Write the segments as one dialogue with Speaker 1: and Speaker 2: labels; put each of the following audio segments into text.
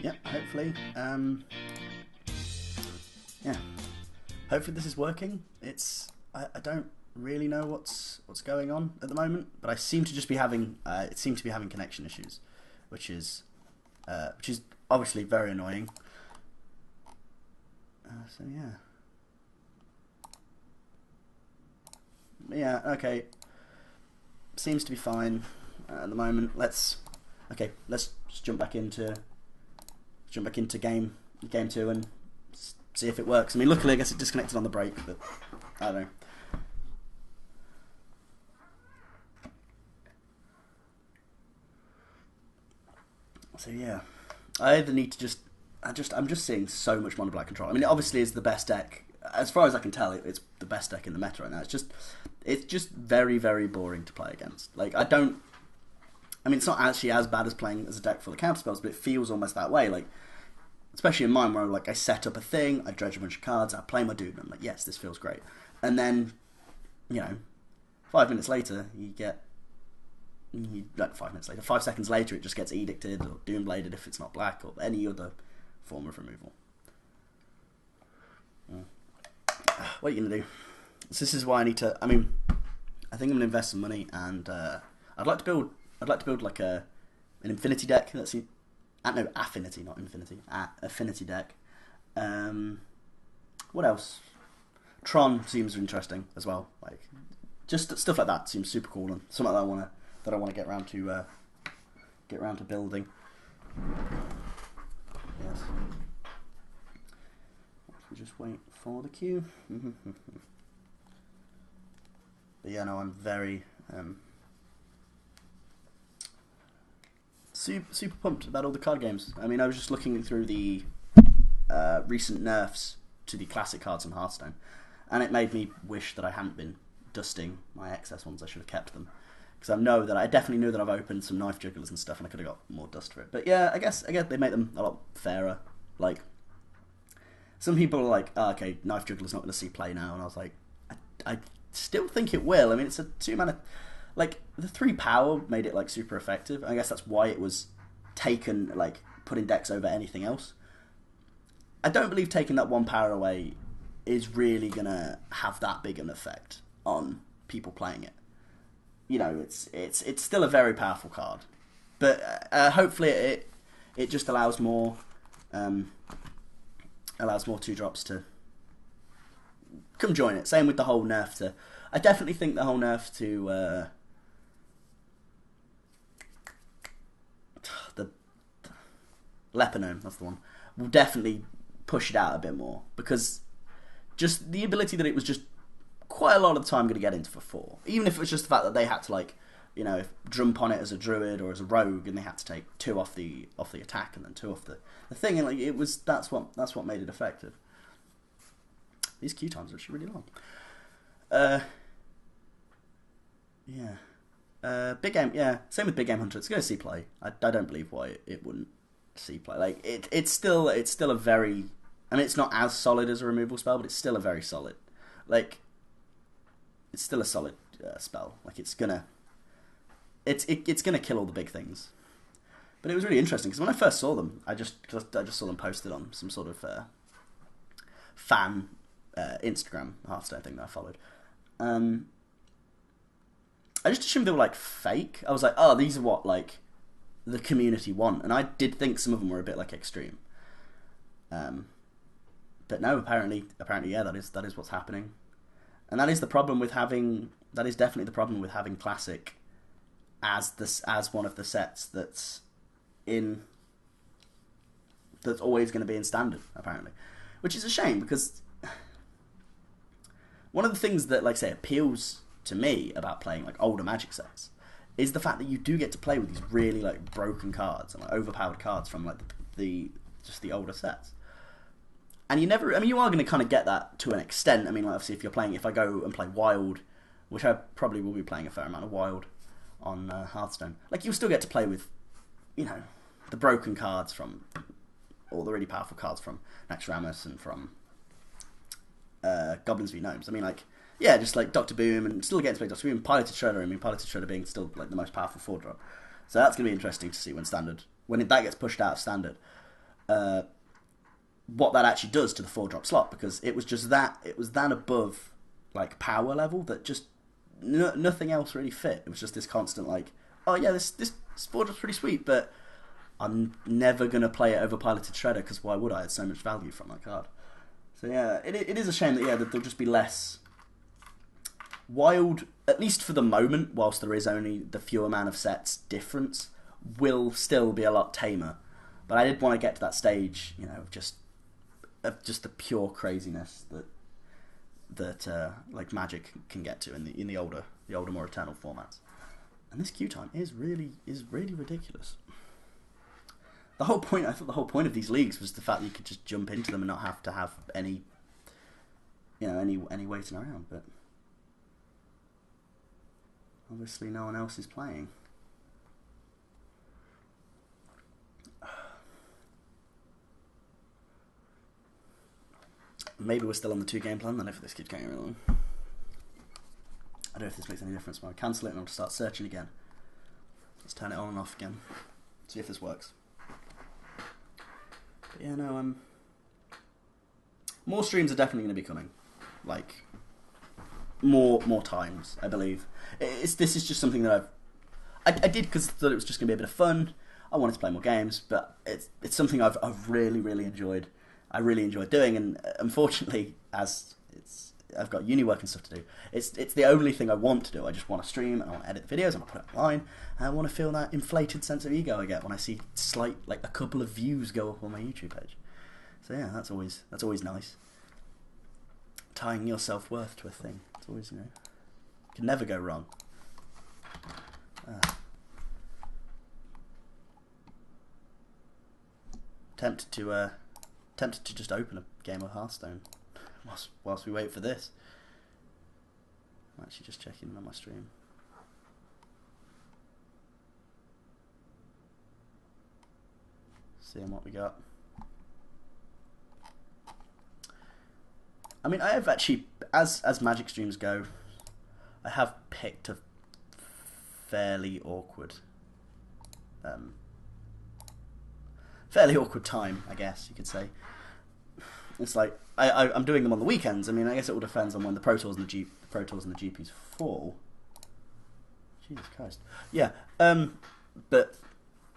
Speaker 1: Yeah, hopefully. Yeah, hopefully this is working. I don't really know what's going on at the moment, but I seem to just be having it seemed to be having connection issues, which is obviously very annoying. So yeah, okay, seems to be fine at the moment. Let's just jump back into game 2 and see if it works. I mean, luckily I guess it disconnected on the break, but I don't know. So yeah, I either need to I'm just seeing so much mono black control. I mean, it obviously is the best deck as far as I can tell. It's the best deck in the meta right now. It's just very, very boring to play against. Like, I mean, it's not actually as bad as playing as a deck full of counter spells, but it feels almost that way. Like, especially in mine, where like I set up a thing, I dredge a bunch of cards, I play my dude, and I'm like, yes, this feels great. And then, 5 minutes later, like 5 minutes later, 5 seconds later, it just gets edicted or doombladed if it's not black, or any other form of removal. What are you gonna do? So this is why I need to. I mean, I think I'm gonna invest some money, and I'd like to build like an infinity deck. Let's see, no, affinity, not infinity. Affinity deck. What else? Tron seems interesting as well. Like, just stuff like that seems super cool, and something that I want to get around to building. Yes. We just wait for the queue. But yeah, no, I'm very super pumped about all the card games. I mean, I was just looking through the recent nerfs to the classic cards on Hearthstone, and it made me wish that I hadn't been dusting my excess ones. I should have kept them, because I definitely knew that I've opened some knife jugglers and stuff, and I could have got more dust for it. But yeah, I guess they make them a lot fairer. Like, some people are like, oh, okay, knife juggler's not going to see play now, and I was like, I still think it will. I mean, it's a 2-mana, like, the 3 power made it like super effective. I guess that's why it was taken, like, put in decks over anything else. I don't believe taking that 1 power away is really gonna have that big an effect on people playing it. It's still a very powerful card, but hopefully it just allows more 2-drops to come join it. Same with the whole nerf to. I definitely think the whole nerf to the Leponome, that's the one, will definitely push it out a bit more, because just the ability that it was just quite a lot of the time going to get into for 4, even if it was just the fact that they had to, like, jump on it as a druid or as a rogue, and they had to take 2 off the attack and then 2 off the thing, and like that's what made it effective. These queue times are actually really long. Big game, yeah. Same with Big Game Hunter. It's going to see play. I don't believe why it wouldn't see play. Like, it's still a very. I mean, it's not as solid as a removal spell, but it's still a very solid. Like, it's still a solid spell. Like, it's gonna kill all the big things. But it was really interesting, because when I first saw them, I just saw them posted on some sort of fan Instagram Hearthstone thing that I followed. I just assumed they were like fake. I was like, oh, these are what like the community want, and I did think some of them were a bit like extreme. But no, apparently, yeah, that is what's happening, and that is the problem with having. That is definitely the problem with having Classic as one of the sets that's always going to be in Standard, apparently, which is a shame, because one of the things that, like, say, appeals to me about playing like older Magic sets is the fact that you do get to play with these really like broken cards and like overpowered cards from like the older sets. And you are going to kind of get that to an extent. I mean, like, obviously, if I go and play Wild, which I probably will be playing a fair amount of Wild on Hearthstone, like, you'll still get to play with, the broken cards from, or the really powerful cards from Naxxramas and from Goblins v Gnomes. I mean, like, yeah, just like Dr. Boom, and still getting to play Dr. Boom, Piloted Shredder. I mean, Piloted Shredder being still like the most powerful 4-drop. So that's going to be interesting to see when that gets pushed out of Standard. what that actually does to the 4-drop slot, because it was just that, it was that above like power level that just nothing else really fit. It was just this constant like, oh yeah, this 4-drop's pretty sweet, but I'm never gonna play it over Piloted Shredder because why would I? It's so much value from that card. So yeah, it is a shame that that there'll just be less wild, at least for the moment, whilst there is only the few amount of sets difference, will still be a lot tamer. But I did want to get to that stage, of just the pure craziness that like Magic can get to in the older more eternal formats. And this queue time is really ridiculous. I thought the whole point of these leagues was the fact that you could just jump into them and not have to have any waiting around, but obviously no one else is playing. Maybe we're still on the 2-game plan then if this keeps going really long. I don't know if this makes any difference, but I'll cancel it and I'll just start searching again. Let's turn it on and off again. See if this works. But yeah, no, more streams are definitely going to be coming. Like, more times, I believe. This is just something that I did because I thought it was just going to be a bit of fun. I wanted to play more games, but it's something I've really enjoyed. I really enjoy doing, and unfortunately, as I've got uni work and stuff to do, it's the only thing I want to do. I just want to stream, and I want to edit the videos, and I put it online, and I want to feel that inflated sense of ego I get when I see a couple of views go up on my YouTube page. So yeah, that's always nice. Tying your self-worth to a thing. It's always, can never go wrong. Tempted to just open a game of Hearthstone whilst we wait for this. I'm actually just checking on my stream. Seeing what we got. I mean, I have actually, as Magic streams go, I have picked a fairly awkward time, I guess you could say. It's like I'm doing them on the weekends. I mean, I guess it all depends on when the Pro Tours and the GPs fall. Jesus Christ. Yeah. But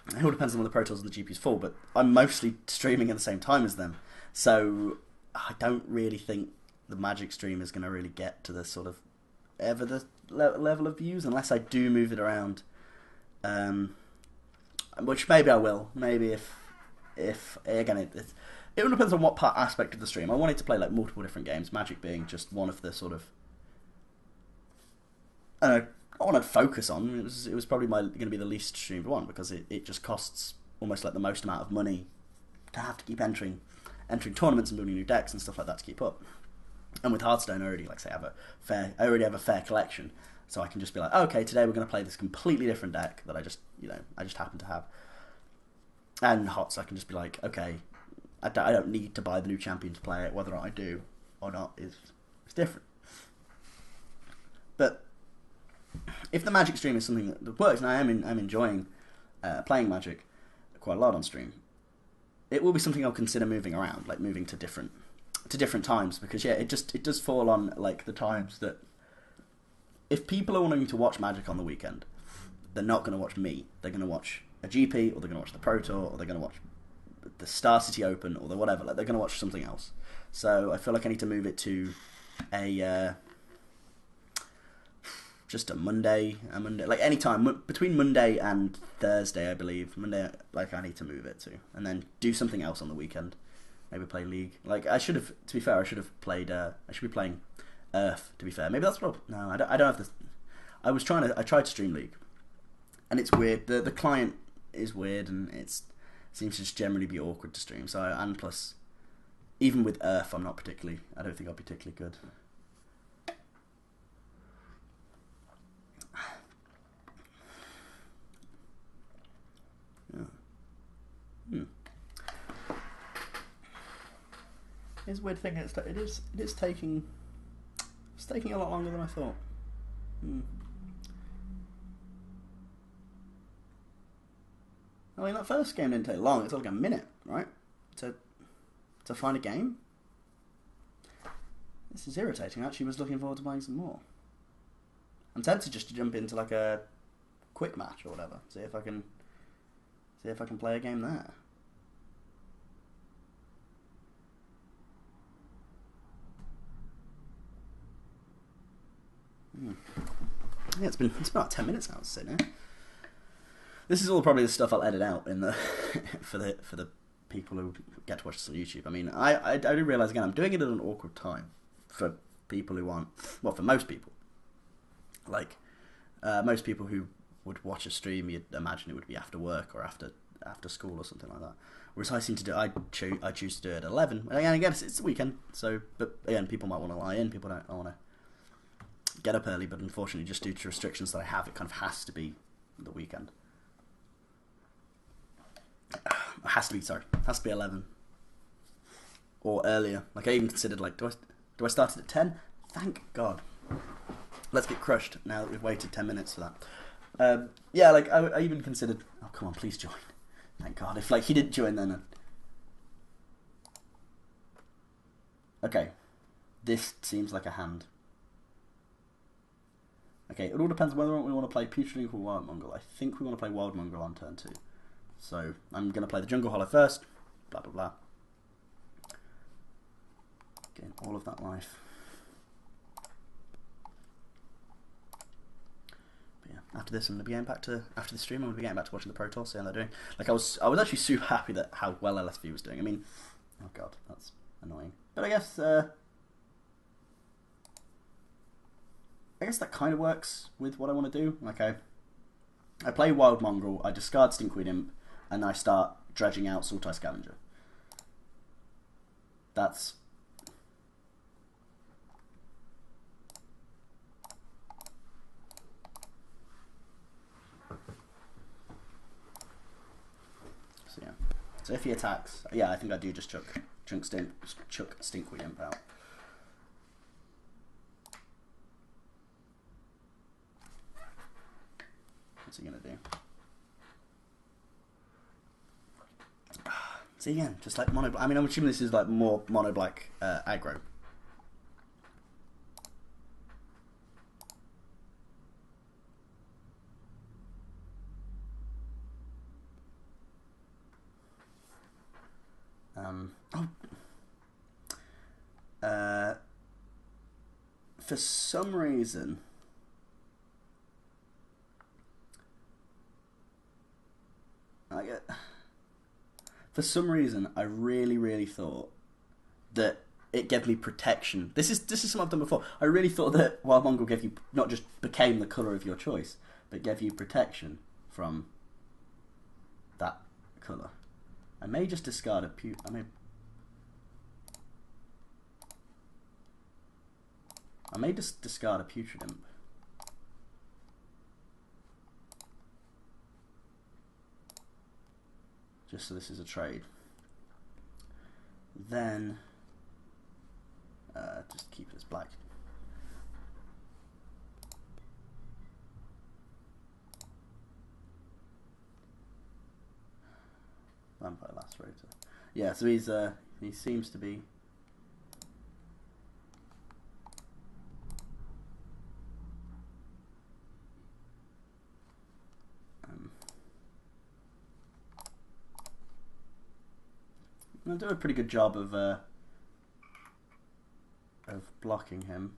Speaker 1: it all depends on when the Pro Tours and the GPs fall. But I'm mostly streaming at the same time as them, so I don't really think the Magic stream is going to really get to the sort of ever the level of views unless I do move it around. Which maybe I will. Maybe if again it all depends on what aspect of the stream. I wanted to play like multiple different games, Magic being just one of the sort of, I don't know, I wanted to focus on. It was probably going to be the least streamed one because it just costs almost like the most amount of money to have to keep entering tournaments and building new decks and stuff like that to keep up. And with Hearthstone, I already already have a fair collection, so I can just be like, okay, today we're going to play this completely different deck that I just happen to have. And HOTS, I can just be like, okay, I don't need to buy the new champion to play it. Whether or not I do or not is different. But if the Magic stream is something that works, and I'm enjoying playing Magic quite a lot on stream, it will be something I'll consider moving around, like moving to different times, because yeah, it does fall on like the times that if people are wanting to watch Magic on the weekend, they're not going to watch me. They're going to watch a GP, or they're going to watch the Pro Tour, or they're going to watch the Star City Open, or the whatever. Like, they're going to watch something else. So I feel like I need to move it to just a Monday, like any time between Monday and Thursday, I believe. Monday, like, I need to move it to, and then do something else on the weekend. Maybe play League. Like, I should have. To be fair, I should have played. I should be playing Earth. To be fair, maybe that's what. No, I don't have this. I tried to stream League, and it's weird. The client is weird, and it seems to just generally be awkward to stream. So, and plus, even with Earth, I don't think I'll be particularly good. Yeah. It's a weird thing. It is taking a lot longer than I thought. I mean, that first game didn't take long. It took like a minute, right? to find a game. This is irritating. I actually was looking forward to playing some more. I'm tempted just to jump into like a quick match or whatever. See if I can play a game there. Yeah, it's been about 10 minutes now. Sitting here. This is all probably the stuff I'll edit out in the for the people who get to watch this on YouTube. I mean, I do realise again I'm doing it at an awkward time for people who aren't, well, for most people. Like most people who would watch a stream, you'd imagine it would be after work or after school or something like that. Whereas I seem to do, I choose to do it at 11. And again, it's the weekend, so but again, people might want to lie in. People don't want to get up early, but unfortunately, just due to restrictions that I have, it kind of has to be the weekend. Has to be 11 or earlier. Like I even considered, like, do I start it at 10? Thank God. Let's get crushed now that we've waited 10 minutes for that. Yeah, like I even considered. Oh come on, please join. Thank God. If like he didn't join, then. Okay, this seems like a hand. Okay, it all depends whether or not we want to play Putrid or Wild Mongrel. I think we want to play Wild Mongrel on turn 2. So I'm going to play the Jungle Hollow first. Blah blah blah. Getting all of that life. But yeah, after this, I'm going to be getting back to after the stream. I'm going to be getting back to watching the Pro Tour, see how they're doing. Like I was actually super happy that how well LSV was doing. I mean, oh god, that's annoying. But I guess that kind of works with what I want to do. Like I play Wild Mongrel, I discard Stinkweed Imp, and I start dredging out Sultai Scavenger. That's... So yeah. So if he attacks, yeah, I think I do just chuck Stinkweed Imp out. What's he gonna do? See again, just like mono. I mean, I'm assuming this is like more mono black aggro. For some reason. For some reason, I really thought that it gave me protection. This is something I've done before. I really thought that Wild Mongrel gave you not just became the colour of your choice, but gave you protection from that colour. I may just discard a I may just discard a Putrid Imp. Just so this is a trade. Then just keep it as black. Vampire Lacerator. Yeah, so he seems to be I'll do a pretty good job of blocking him.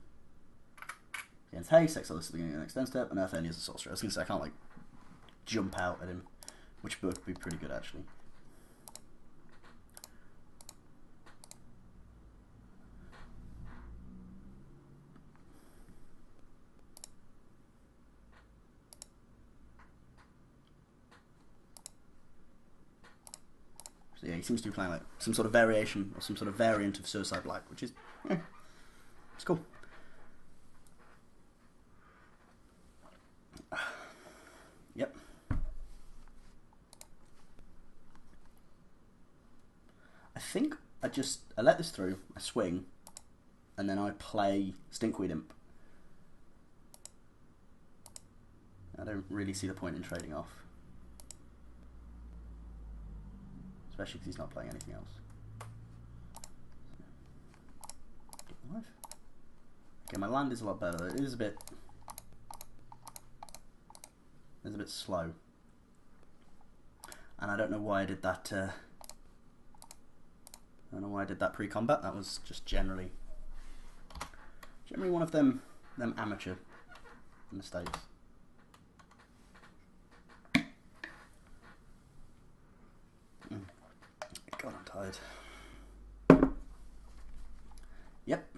Speaker 1: Against haste, exile this is the next end step, and Earth Only as a sorcerer. I was going to say I can't like jump out at him, which would be pretty good actually. So yeah, he seems to be playing like some sort of variation or some sort of variant of Suicide Black, which is it's cool. Yep. I think I let this through, I swing, and then I play Stinkweed Imp. I don't really see the point in trading off. especially because he's not playing anything else. Get life. Okay, my land is a lot better. It is a bit. It's a bit slow, and I don't know why I did that. I don't know why I did that pre-combat. That was just generally one of them amateur mistakes. God, I'm tired. Yep.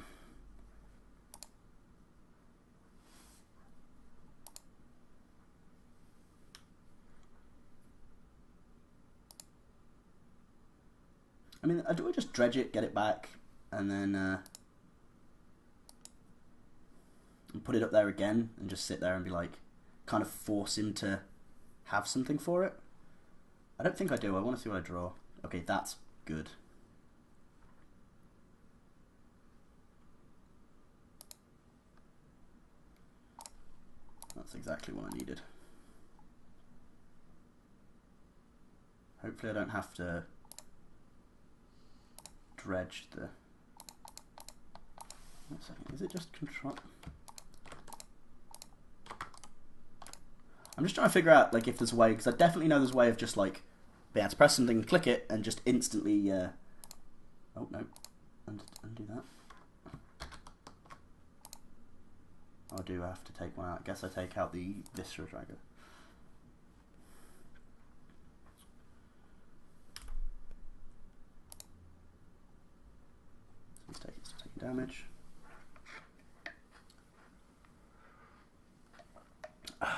Speaker 1: I mean, do I just dredge it, get it back, and then and put it up there again, and just sit there and be like, kind of force him to have something for it? I don't think I do. I want to see what I draw. Okay, that's good. That's exactly what I needed. Hopefully I don't have to dredge the... One second, is it just control? I'm just trying to figure out like if there's a way, because I definitely know there's a way of just like being able to press something, click it, and just instantly. Oh no, undo that. I do have to take one out. I guess I take out the Viscera Dragon. So he's taking damage.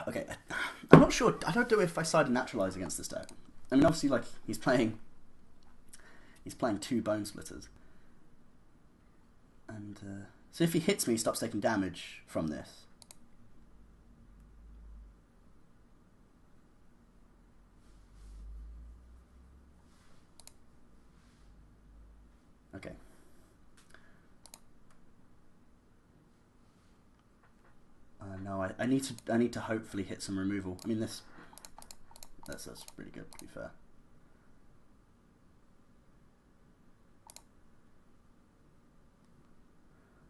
Speaker 1: Okay, I'm not sure. I don't know if I sided Naturalize against this deck. I mean, obviously, like he's playing 2 Bone Splitters, and so if he hits me, he stops taking damage from this. Okay. No, I need to hopefully hit some removal. I mean, that's pretty good, to be fair.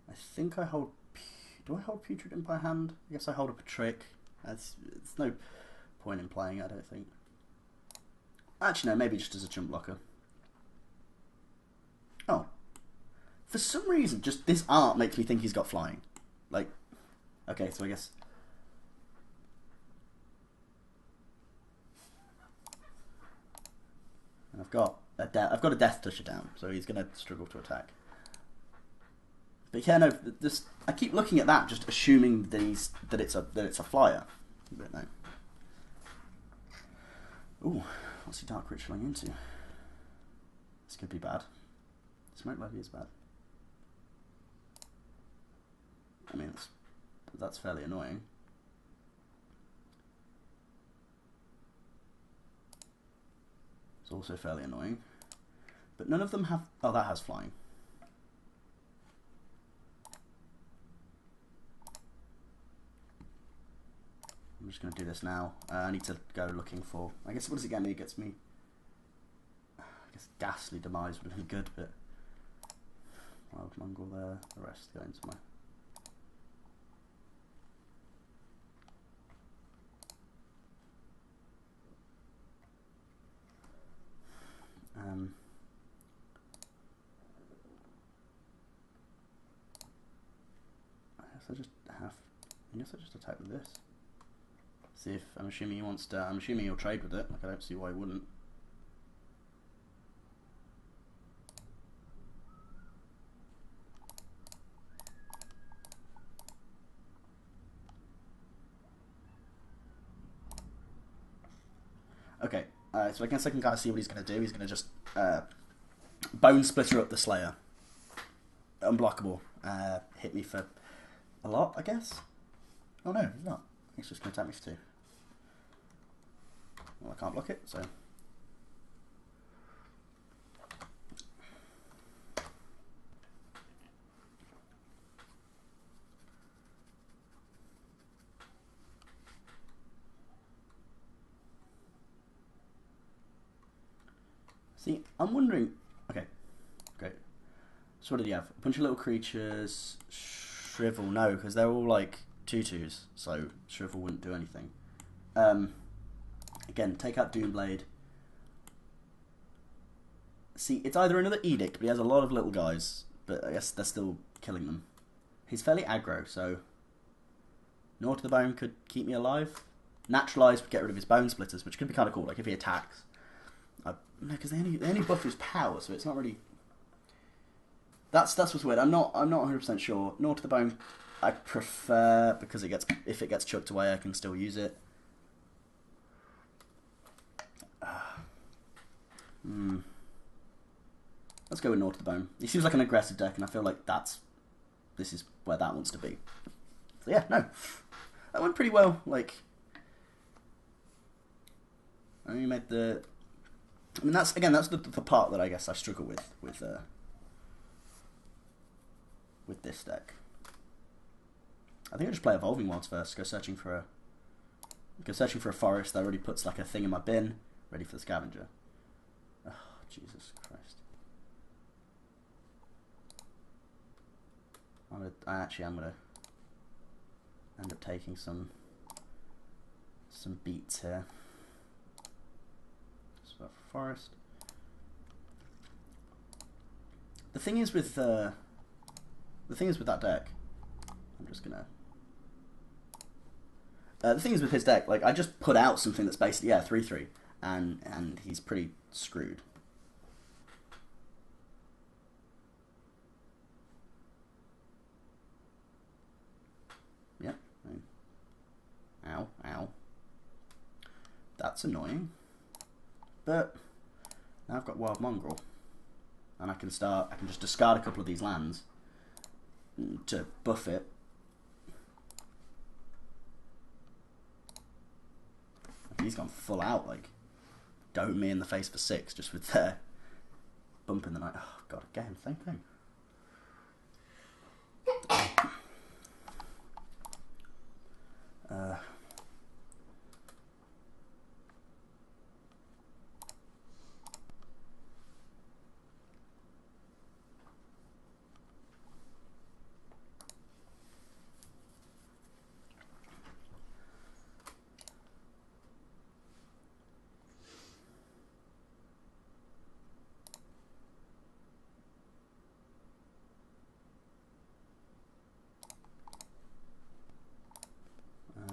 Speaker 1: I think I hold. Do I hold Putrid in my hand? I guess I hold up a trick. It's no point in playing, I don't think. Actually, no, maybe just as a chump blocker. Oh. For some reason, just this art makes me think he's got flying. Like, okay, so I guess... And I've got a Death Toucher down, so he's going to struggle to attack. But yeah, no, I keep looking at that, just assuming that it's a flyer. But no. Ooh, what's he Dark Ritualing into? This could be bad. Smoke Levy is bad. I mean, that's fairly annoying. It's also fairly annoying. But none of them have... Oh, that has flying. I'm just going to do this now. I need to go looking for... I guess, what does it get me? It gets me... I guess Ghastly Demise would have been good, but... Wild Mongrel there. The rest go into my... I guess I just attack with this. See if I'm assuming he wants to. I'm assuming he'll trade with it. Like, I don't see why he wouldn't. Okay, so I guess I can kind of see what he's going to do. He's going to just Bone Splitter up the Slayer. Unblockable. Hit me for a lot, I guess. Oh no, he's not. He's just going to attack me for 2. Well, I can't block it, so... See, I'm wondering... Okay, great. So what did he have? A bunch of little creatures. Shrivel, no, because they're all like 2/2s, so Shrivel wouldn't do anything. Again, take out Doomblade. See, it's either another Edict, but he has a lot of little guys, but I guess they're still killing them. He's fairly aggro, so Gnaw to the Bone could keep me alive. Naturalize would get rid of his Bone Splitters, which could be kind of cool, like if he attacks. No, because they only buff his power, so it's not really... That's what's weird. I'm not 100% sure. Gnaw to the Bone I prefer, because if it gets chucked away, I can still use it. Let's go with Gnaw to the Bone. He seems like an aggressive deck, and I feel like this is where that wants to be. So yeah, no, that went pretty well. Like, I mean, made the. I mean, that's the part that I guess I struggle with this deck. I think I'll just play Evolving Wilds first. Go searching for a forest that already puts like a thing in my bin, ready for the scavenger. Oh, Jesus Christ. I actually am gonna end up taking some beats here. So forest. The thing is with that deck, I'm just gonna. The thing is with his deck, like I just put out something that's basically 3/3, and he's pretty screwed. Yep. Ow. That's annoying. But now I've got Wild Mongrel, and I can just discard a couple of these lands to buff it. He's gone full out, like dome me in the face for 6 just with their bump in the night. Oh god, again, same thing.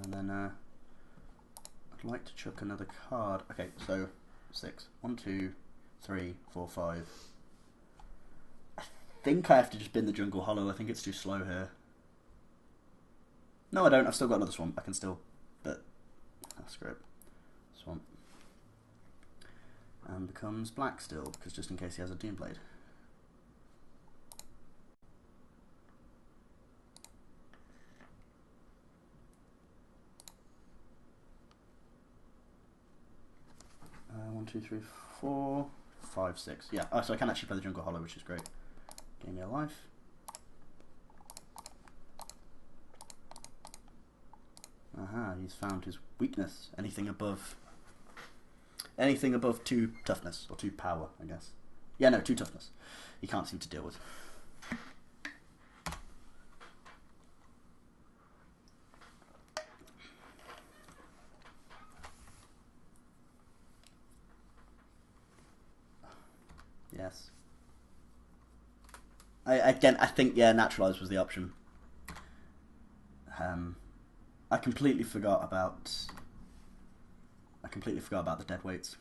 Speaker 1: And then I'd like to chuck another card. Okay, so 6. 1, 2, 3, 4, 5. I think I have to just bin the Jungle Hollow. I think it's too slow here. No, I don't. I've still got another Swamp. I can still, but screw it. Swamp. And becomes black still, because just in case he has a Doomblade. One, 2, 3, 4, 5, 6. Yeah, so I can actually play the Jungle Hollow, which is great. Gain me a life. Aha, he's found his weakness. Anything above 2 toughness, or 2 power, I guess. Yeah, no, 2 toughness. He can't seem to deal with. Yes. I think Naturalize was the option. I completely forgot about the dead weights.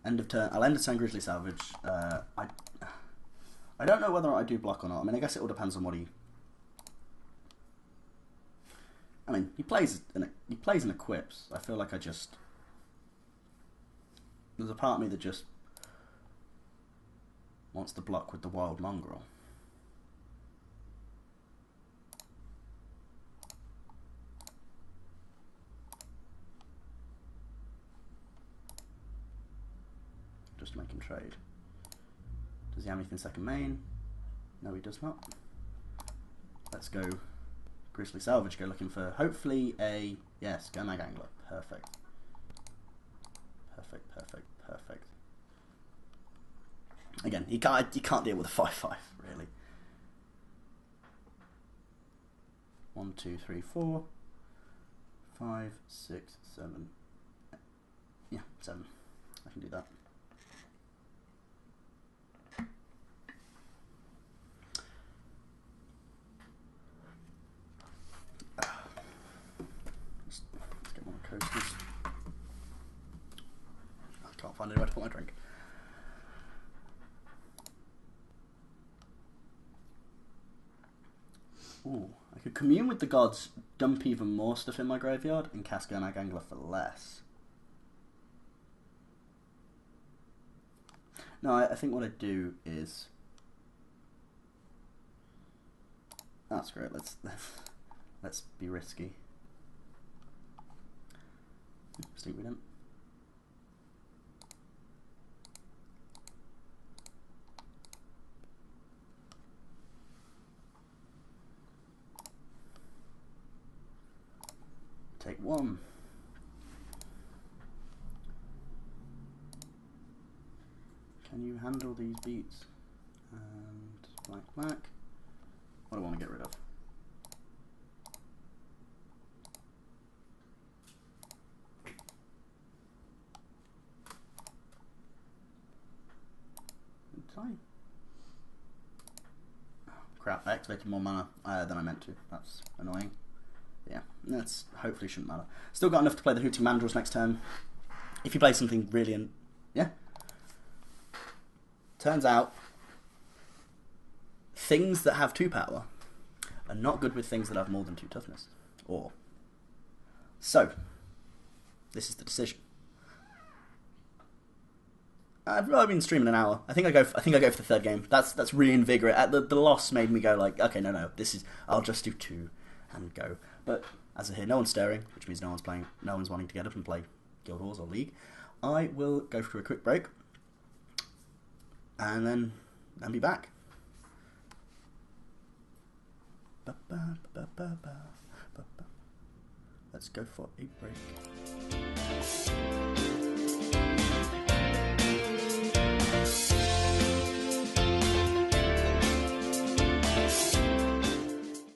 Speaker 1: End of turn. I'll end a turn Grizzly Salvage. I don't know whether I do block or not. I mean, I guess it all depends on what he. I mean, he plays and equips. I feel like there's a part of me that just wants to block with the Wild Mongrel. close to making trade. Does he have anything second main? No, he does not. Let's go Grizzly Salvage, go looking for hopefully a, yes, Gomag Angler. Perfect. Perfect, perfect, perfect. Again, you can't deal with a 5/5, really. 1, 2, 3, 4, 5, 6, 7. Yeah, 7. I can do that. Let's get one of the coasters. I can't find anywhere to put my drink. Ooh, I could commune with the gods, dump even more stuff in my graveyard, and cast Gomag Angler for less. No, I think what I'd do is... That's great, let's be risky. Stink we didn't. Take 1. Can you handle these beats? And black, black. What do I want to get rid of? Oh, crap, I activated more mana than I meant to. That's annoying. Yeah, that's hopefully shouldn't matter. Still got enough to play the Hooting Mandrills next turn. If you play something really... yeah. Turns out, things that have 2 power are not good with things that have more than 2 toughness. Or... So, this is the decision. I've been streaming an hour. I think I go for the 3rd game. That's reinvigorate. The loss made me go like, okay, no, this is... I'll just do 2 and go. But as I hear no one's stirring, which means no one's playing, no one's wanting to get up and play Guild Wars or League, I will go for a quick break and then be back. Let's go for a break.